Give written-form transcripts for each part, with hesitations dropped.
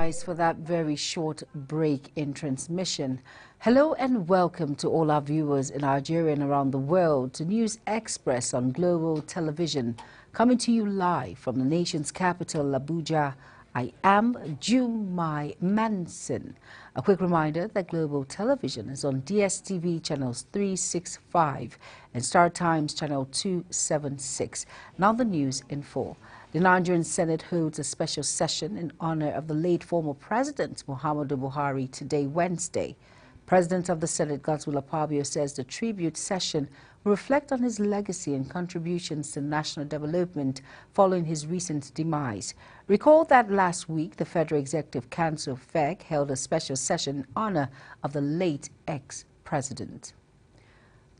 apologize for that very short break in transmission. Hello and welcome to all our viewers in Nigeria and around the world to News Express on Global Television, coming to you live from the nation's capital, Abuja. I am Jumai Manson. A quick reminder that Global Television is on DSTV channels 365 and Star Times channel 276. Now the news in full. The Nigerian Senate holds a special session in honor of the late former President Muhammadu Buhari today, Wednesday. President of the Senate, Godswill Akpabio, says the tribute session will reflect on his legacy and contributions to national development following his recent demise. Recall that last week, the Federal Executive Council, FEC, held a special session in honor of the late ex-president.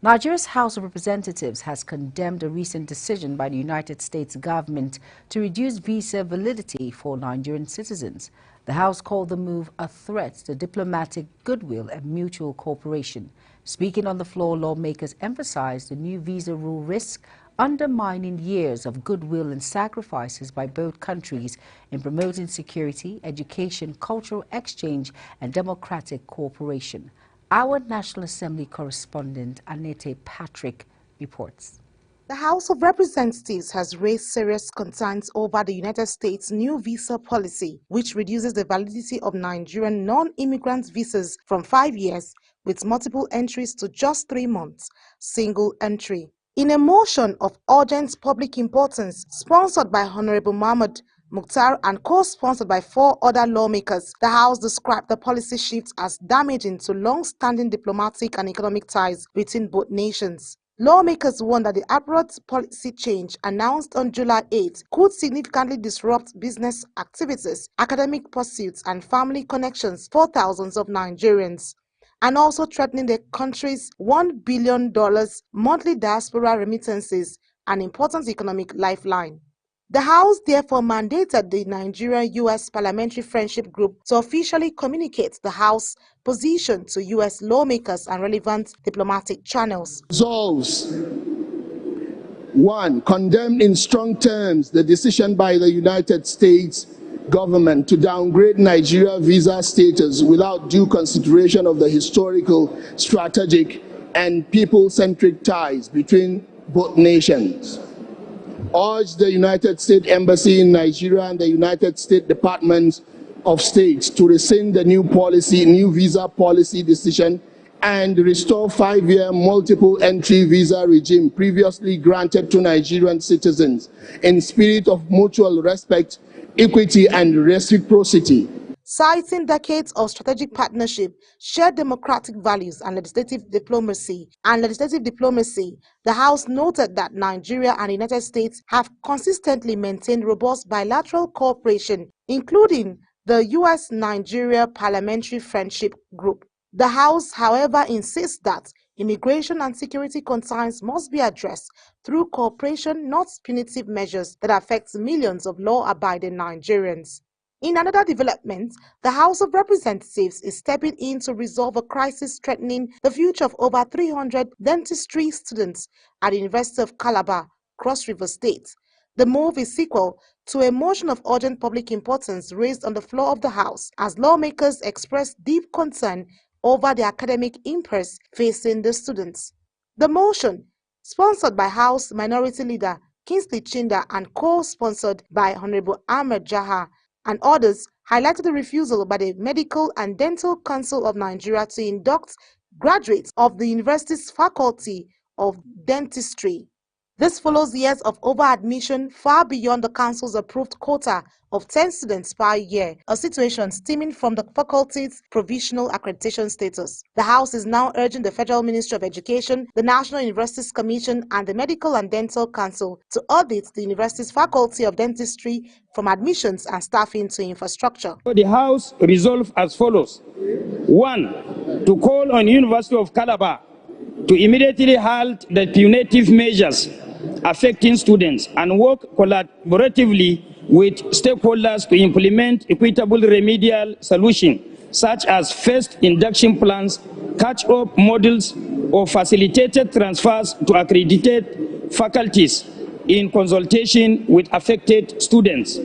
Nigeria's House of Representatives has condemned a recent decision by the United States government to reduce visa validity for Nigerian citizens. The House called the move a threat to diplomatic goodwill and mutual cooperation. Speaking on the floor, lawmakers emphasized the new visa rule risk undermining years of goodwill and sacrifices by both countries in promoting security, education, cultural exchange, and democratic cooperation. Our National Assembly correspondent, Anete Patrick, reports. The House of Representatives has raised serious concerns over the United States' new visa policy, which reduces the validity of Nigerian non-immigrant visas from 5 years with multiple entries to just 3 months, single entry. In a motion of urgent public importance, sponsored by Honorable Mahmoud Mukhtar and co-sponsored by 4 other lawmakers, the House described the policy shift as damaging to long-standing diplomatic and economic ties between both nations. Lawmakers warned that the abrupt policy change announced on July 8 could significantly disrupt business activities, academic pursuits, and family connections for thousands of Nigerians, and also threatening the country's $1 billion monthly diaspora remittances, an important economic lifeline. The House therefore mandated the Nigeria-U.S. Parliamentary Friendship Group to officially communicate the House position to U.S. lawmakers and relevant diplomatic channels. Resolves: 1. Condemn in strong terms the decision by the United States government to downgrade Nigeria visa status without due consideration of the historical, strategic, and people-centric ties between both nations. Urge the United States Embassy in Nigeria and the United States Department of State to rescind the new visa policy decision and restore 5-year multiple entry visa regime previously granted to Nigerian citizens in spirit of mutual respect, equity, and reciprocity. Citing decades of strategic partnership, shared democratic values, and legislative diplomacy, the House noted that Nigeria and the United States have consistently maintained robust bilateral cooperation, including the U.S.-Nigeria Parliamentary Friendship Group. The House, however, insists that immigration and security concerns must be addressed through cooperation, not punitive measures that affect millions of law-abiding Nigerians. In another development, the House of Representatives is stepping in to resolve a crisis threatening the future of over 300 dentistry students at the University of Calabar, Cross River State. The move is sequel to a motion of urgent public importance raised on the floor of the House as lawmakers expressed deep concern over the academic impasse facing the students. The motion, sponsored by House Minority Leader Kingsley Chinda and co-sponsored by Honorable Ahmed Jaha and others, highlighted the refusal by the Medical and Dental Council of Nigeria to induct graduates of the university's Faculty of Dentistry. This follows years of over-admission far beyond the council's approved quota of 10 students per year, a situation stemming from the faculty's provisional accreditation status. The House is now urging the Federal Ministry of Education, the National Universities Commission, and the Medical and Dental Council to audit the university's Faculty of Dentistry from admissions and staffing to infrastructure. The House resolved as follows. 1. To call on University of Calabar to immediately halt the punitive measures affecting students and work collaboratively with stakeholders to implement equitable remedial solutions such as phased induction plans, catch-up models, or facilitated transfers to accredited faculties in consultation with affected students.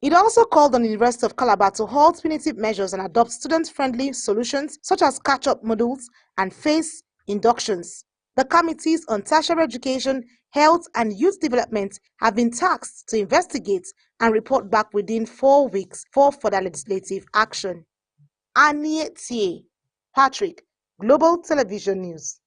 It also called on the University of Calabar to halt punitive measures and adopt student-friendly solutions such as catch-up modules and phase inductions. The committees on tertiary education, health, and youth development have been tasked to investigate and report back within 4 weeks for further legislative action. Aniye Patrick, Global Television News.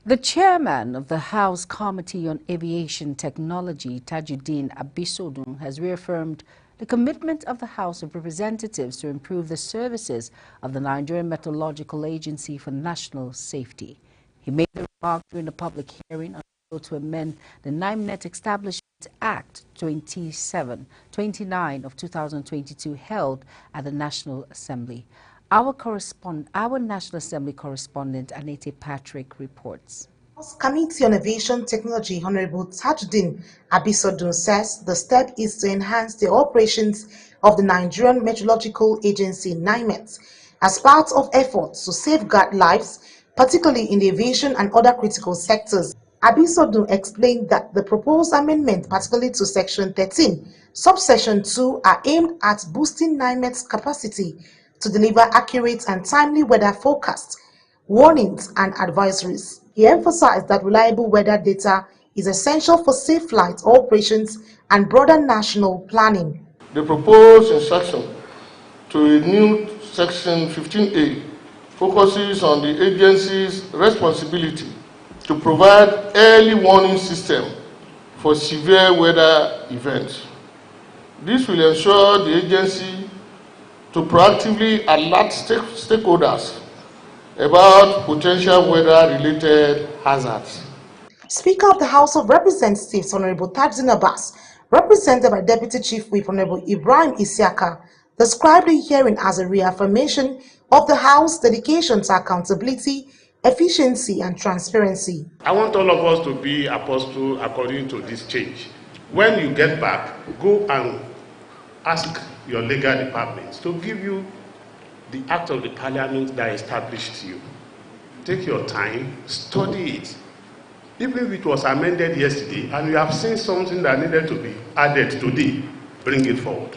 The chairman of the House Committee on Aviation Technology, Tajuddin Abisodun, has reaffirmed the commitment of the House of Representatives to improve the services of the Nigerian Meteorological Agency for national safety. He made the remark during the public hearing on the bill to amend the NIMET Establishment Act 29 of 2022 held at the National Assembly. Our National Assembly correspondent Anete Patrick reports. House Committee on Aviation Technology Honorable Tajuddin Abisodun says the step is to enhance the operations of the Nigerian Meteorological Agency (NIMET) as part of efforts to safeguard lives, particularly in the aviation and other critical sectors. Abisodun explained that the proposed amendment, particularly to Section 13, Subsection 2, are aimed at boosting NIMET's capacity to deliver accurate and timely weather forecasts, warnings, and advisories. He emphasized that reliable weather data is essential for safe flight operations and broader national planning. The proposed instruction to a new Section 15A focuses on the agency's responsibility to provide early warning system for severe weather events. This will ensure the agency to proactively alert stakeholders about potential weather-related hazards. Speaker of the House of Representatives, Honorable Tajuddin Abbas, represented by Deputy Chief Whip Honorable Ibrahim Isiaka, described the hearing as a reaffirmation of the House's dedication to accountability, efficiency, and transparency. I want all of us to be apostles according to this change. When you get back, go and ask your legal departments to give you the act of the parliament that established you. Take your time, study it. Even if it was amended yesterday and you have seen something that needed to be added today, bring it forward.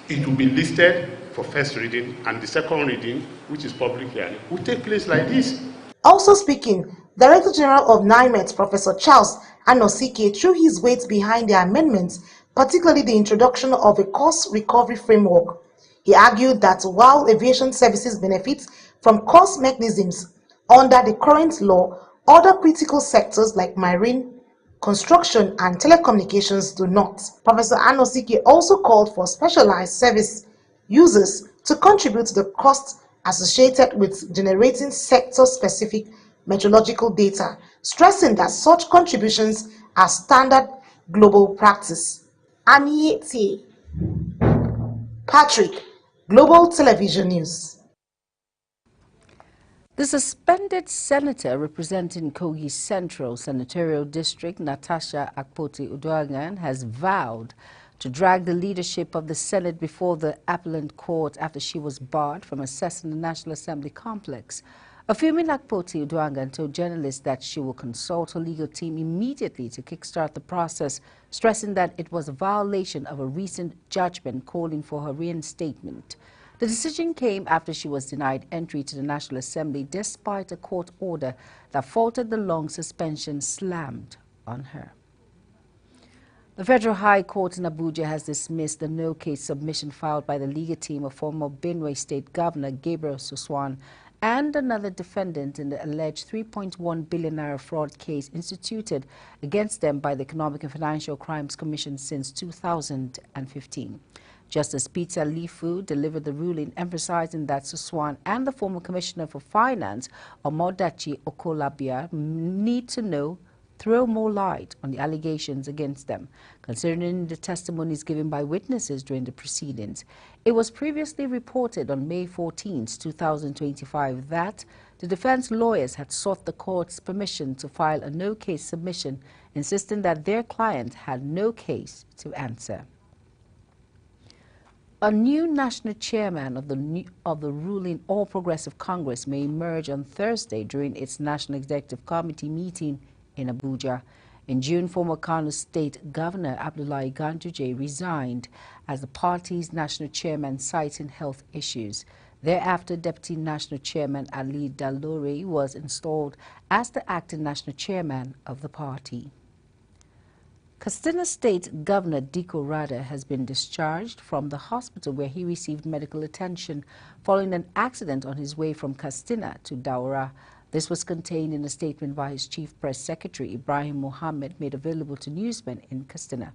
It will be listed for first reading, and the second reading, which is public hearing, will take place like this. Also speaking, Director General of NIMET, Professor Charles Anosike, threw his weight behind the amendments, particularly the introduction of a cost recovery framework. He argued that while aviation services benefit from cost mechanisms under the current law, other critical sectors like marine, construction, and telecommunications do not. Professor Anosike also called for specialized service users to contribute to the costs associated with generating sector-specific meteorological data, stressing that such contributions are standard global practice. Aniye Patrick, Global Television News. The suspended senator representing Kogi Central Senatorial District, Natasha Akpoti-Uduaghan, has vowed to drag the leadership of the Senate before the appellant court after she was barred from accessing the National Assembly complex. Afumi Akpoti-Uduaghan told journalists that she will consult her legal team immediately to kickstart the process, stressing that it was a violation of a recent judgment calling for her reinstatement. The decision came after she was denied entry to the National Assembly despite a court order that faulted the long suspension slammed on her. The Federal High Court in Abuja has dismissed the no-case submission filed by the legal team of former Benue State Governor Gabriel Suswan and another defendant in the alleged 3.1 billion naira fraud case instituted against them by the Economic and Financial Crimes Commission since 2015. Justice Peter Lifu delivered the ruling emphasizing that Suswan and the former Commissioner for Finance, Omodachi Okolabia, need to throw more light on the allegations against them, considering the testimonies given by witnesses during the proceedings. It was previously reported on May 14, 2025 that the defense lawyers had sought the court's permission to file a no-case submission, insisting that their client had no case to answer. A new national chairman of the ruling All Progressive Congress may emerge on Thursday during its National Executive Committee meeting in Abuja. In June, former Kano State Governor Abdullahi Ganduje resigned as the party's national chairman, citing health issues. Thereafter, Deputy National Chairman Ali Dalori was installed as the acting national chairman of the party. Katsina State Governor Diko Rada has been discharged from the hospital where he received medical attention following an accident on his way from Katsina to Daura. This was contained in a statement by his Chief Press Secretary Ibrahim Mohammed, made available to newsmen in Katsina.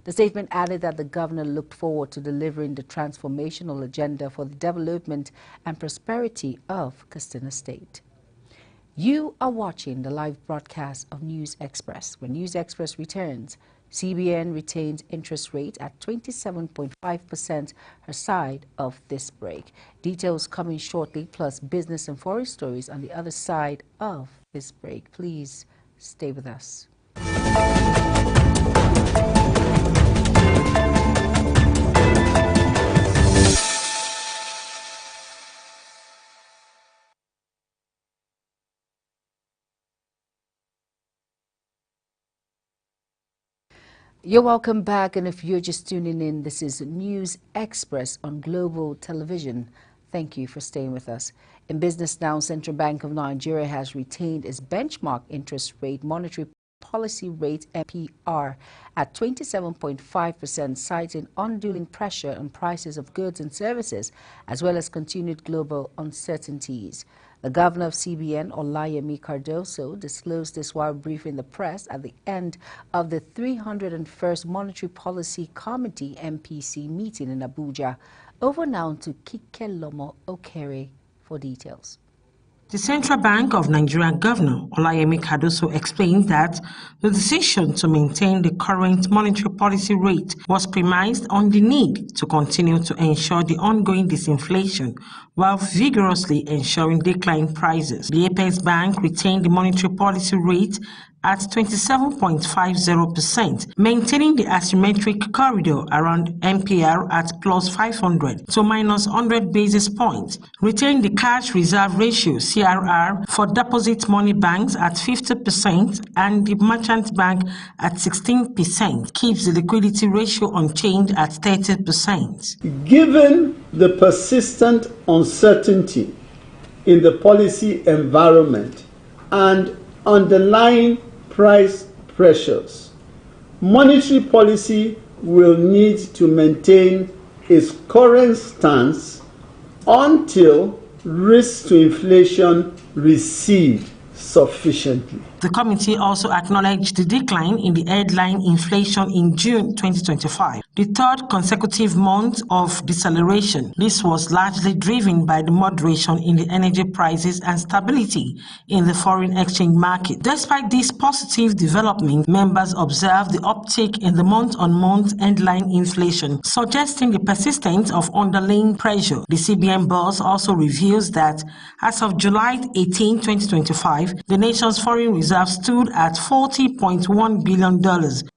The statement added that the governor looked forward to delivering the transformational agenda for the development and prosperity of Katsina State. You are watching the live broadcast of News Express. When News Express returns, CBN retains interest rate at 27.5%, her side of this break. Details coming shortly, plus business and foreign stories on the other side of this break. Please stay with us. You're welcome back, and if you're just tuning in, this is News Express on Global Television. Thank you for staying with us. In business now, Central Bank of Nigeria has retained its benchmark interest rate monetary policy rate MPR at 27.5%, citing undue pressure on prices of goods and services, as well as continued global uncertainties. The governor of CBN, Olayemi Cardoso, disclosed this while briefing the press at the end of the 301st Monetary Policy Committee MPC meeting in Abuja. Over now to Kikelomo Okere for details. The Central Bank of Nigeria Governor Olayemi Cardoso explained that the decision to maintain the current monetary policy rate was premised on the need to continue to ensure the ongoing disinflation while vigorously ensuring decline prices. The Apex Bank retained the monetary policy rate at 27.50%, maintaining the asymmetric corridor around MPR at plus 500 to minus 100 basis points, retained the cash reserve ratio CRR for deposit money banks at 50% and the merchant bank at 16%, keeps the liquidity ratio unchanged at 30%. Given the persistent uncertainty in the policy environment and underlying price pressures, monetary policy will need to maintain its current stance until risks to inflation recede sufficiently. The committee also acknowledged the decline in the headline inflation in June 2025, the third consecutive month of deceleration. This was largely driven by the moderation in the energy prices and stability in the foreign exchange market. Despite this positive development, members observed the uptick in the month-on-month headline inflation, suggesting the persistence of underlying pressure. The CBN boss also reveals that as of July 18, 2025, the nation's foreign reserve stood at $40.1 billion,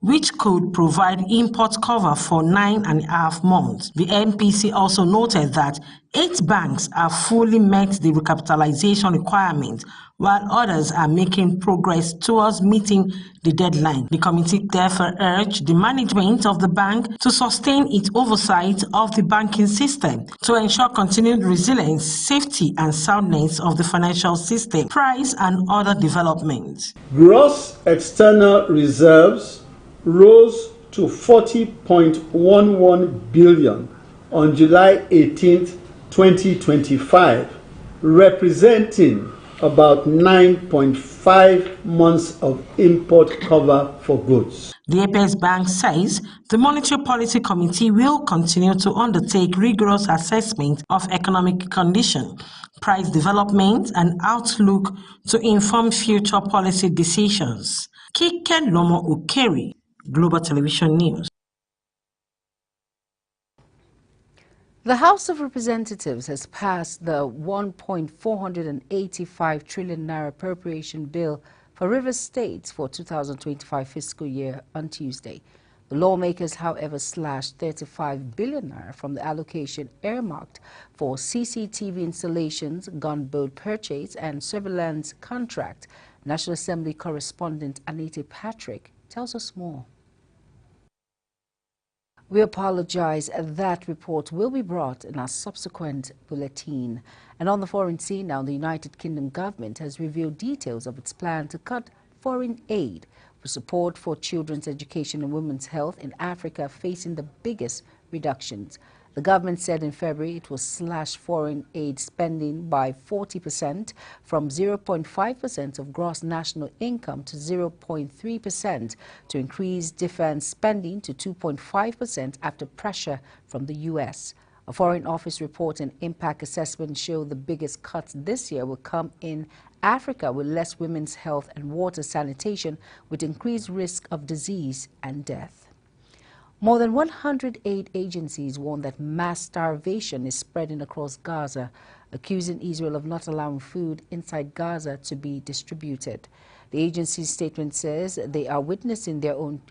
which could provide import cover for 9.5 months. The MPC also noted that 8 banks have fully met the recapitalization requirement, while others are making progress towards meeting the deadline. The committee therefore urged the management of the bank to sustain its oversight of the banking system to ensure continued resilience, safety, and soundness of the financial system, price, and other developments. Gross external reserves rose to $40.11 billion on July 18, 2025, representing about 9.5 months of import cover for goods. The Apex Bank says the Monetary Policy Committee will continue to undertake rigorous assessment of economic condition, price development, and outlook to inform future policy decisions. Kikelomo Okere, Global Television News. The House of Representatives has passed the 1.485 trillion naira appropriation bill for Rivers State for 2025 fiscal year on Tuesday. The lawmakers, however, slashed 35 billion naira from the allocation earmarked for CCTV installations, gunboat purchase, and surveillance contract. National Assembly correspondent Anita Patrick tells us more. We apologize. That report will be brought in our subsequent bulletin. And on the foreign scene now, the United Kingdom government has revealed details of its plan to cut foreign aid for support for children's education and women's health in Africa, facing the biggest reductions. The government said in February it will slash foreign aid spending by 40% from 0.5% of gross national income to 0.3%, to increase defense spending to 2.5% after pressure from the U.S. A Foreign Office report and impact assessment show the biggest cuts this year will come in Africa, with less women's health and water sanitation, with increased risk of disease and death. More than 100 aid agencies warn that mass starvation is spreading across Gaza, accusing Israel of not allowing food inside Gaza to be distributed. The agency's statement says they are witnessing their own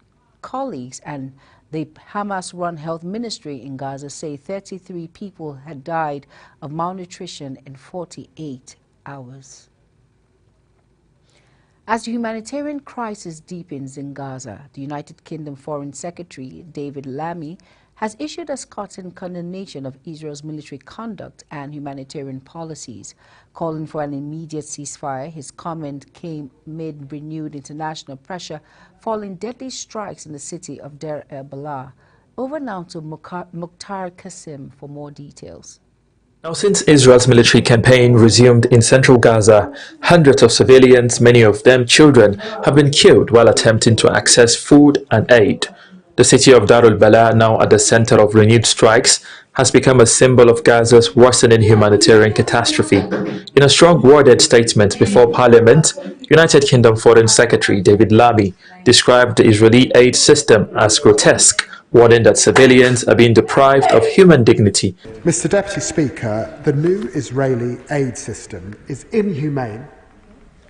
colleagues, and the Hamas-run health ministry in Gaza say 33 people had died of malnutrition in 48 hours. As the humanitarian crisis deepens in Gaza, the United Kingdom Foreign Secretary David Lammy has issued a scathing condemnation of Israel's military conduct and humanitarian policies, calling for an immediate ceasefire. His comment came amid renewed international pressure following deadly strikes in the city of Deir el-Balah. Over now to Mukhtar Qasim for more details. Now, since Israel's military campaign resumed in central Gaza, hundreds of civilians, many of them children, have been killed while attempting to access food and aid. The city of Deir el-Balah, now at the center of renewed strikes, has become a symbol of Gaza's worsening humanitarian catastrophe. In a strong worded statement before Parliament, United Kingdom Foreign Secretary David Lammy described the Israeli aid system as grotesque, warning that civilians are being deprived of human dignity. Mr. Deputy Speaker, the new Israeli aid system is inhumane,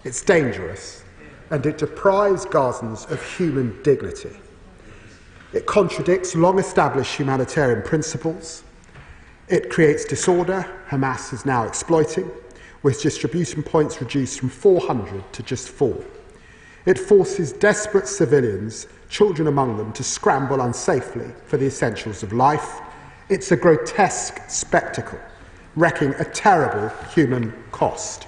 it's dangerous, and it deprives Gazans of human dignity. It contradicts long-established humanitarian principles. It creates disorder Hamas is now exploiting, with distribution points reduced from 400 to just 4. It forces desperate civilians, children among them, to scramble unsafely for the essentials of life. It's a grotesque spectacle, wreaking a terrible human cost.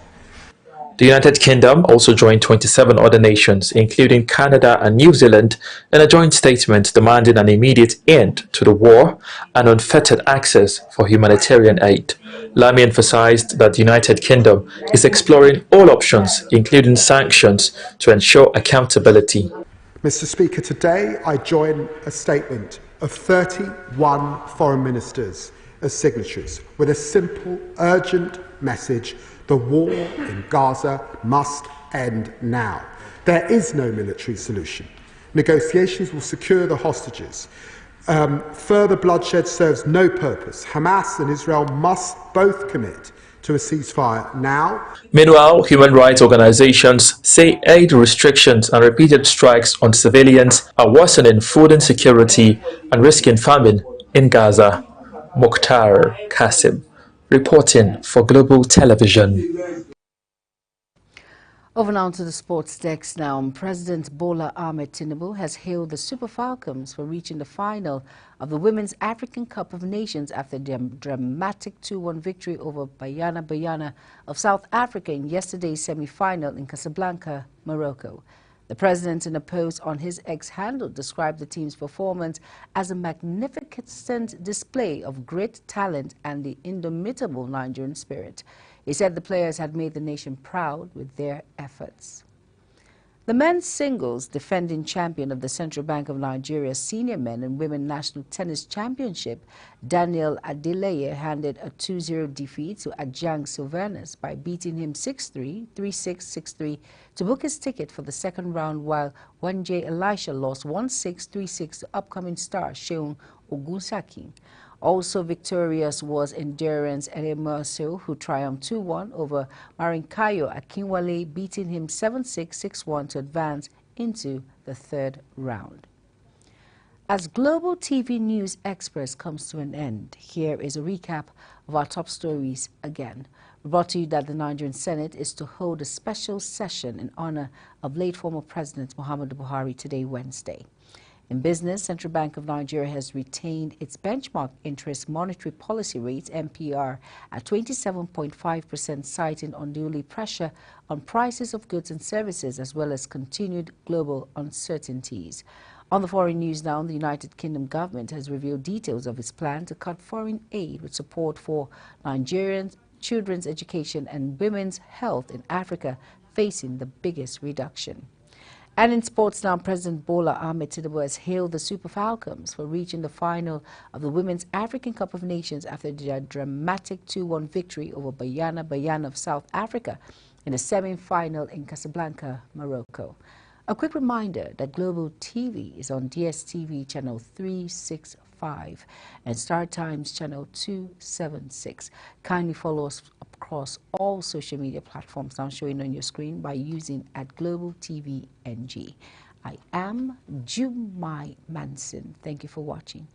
The United Kingdom also joined 27 other nations, including Canada and New Zealand, in a joint statement demanding an immediate end to the war and unfettered access for humanitarian aid. Lammy emphasized that the United Kingdom is exploring all options, including sanctions, to ensure accountability. Mr. Speaker, today I join a statement of 31 foreign ministers as signatories with a simple, urgent message: the war in Gaza must end now. There is no military solution. Negotiations will secure the hostages. Further bloodshed serves no purpose. Hamas and Israel must both commit to a ceasefire now. Meanwhile, human rights organizations say aid restrictions and repeated strikes on civilians are worsening food insecurity and risking famine in Gaza. Mukhtar Qasim, reporting for Global Television. Over now to the sports desk now. President Bola Ahmed Tinubu has hailed the Super Falcons for reaching the final of the Women's African Cup of Nations after their dramatic 2-1 victory over Bayana of South Africa in yesterday's semi-final in Casablanca, Morocco. The president, in a post on his X handle, described the team's performance as a magnificent display of great talent and the indomitable Nigerian spirit. He said the players had made the nation proud with their efforts. The men's singles defending champion of the Central Bank of Nigeria Senior Men and Women National Tennis Championship, Daniel Adeleye, handed a 2-0 defeat to Ajang Silvanus by beating him 6-3, 3-6, 6-3 to book his ticket for the second round, while Wanje Elisha lost 1-6, 3-6 to upcoming star Seun Ogunsaki. Also victorious was Endurance Elemerso, who triumphed 2-1 over Marinkayo Akinwale, beating him 7-6, 6-1 to advance into the third round. As Global TV News Express comes to an end, here is a recap of our top stories again. We brought to you that the Nigerian Senate is to hold a special session in honor of late former President Muhammadu Buhari today, Wednesday. In business, Central Bank of Nigeria has retained its benchmark interest monetary policy rate, MPR, at 27.5%, citing unduly pressure on prices of goods and services, as well as continued global uncertainties. On the foreign news now, the United Kingdom government has revealed details of its plan to cut foreign aid with support for Nigerians, children's education and women's health in Africa, facing the biggest reduction. And in sports now, President Bola Ahmed Tinubu has hailed the Super Falcons for reaching the final of the Women's African Cup of Nations after their dramatic 2-1 victory over Bayana of South Africa in the semi-final in Casablanca, Morocco. A quick reminder that Global TV is on DSTV channel 365 and Star Times channel 276. Kindly follow us across all social media platforms now showing on your screen by using @GlobalTVNG. I am Jumai Manson. Thank you for watching.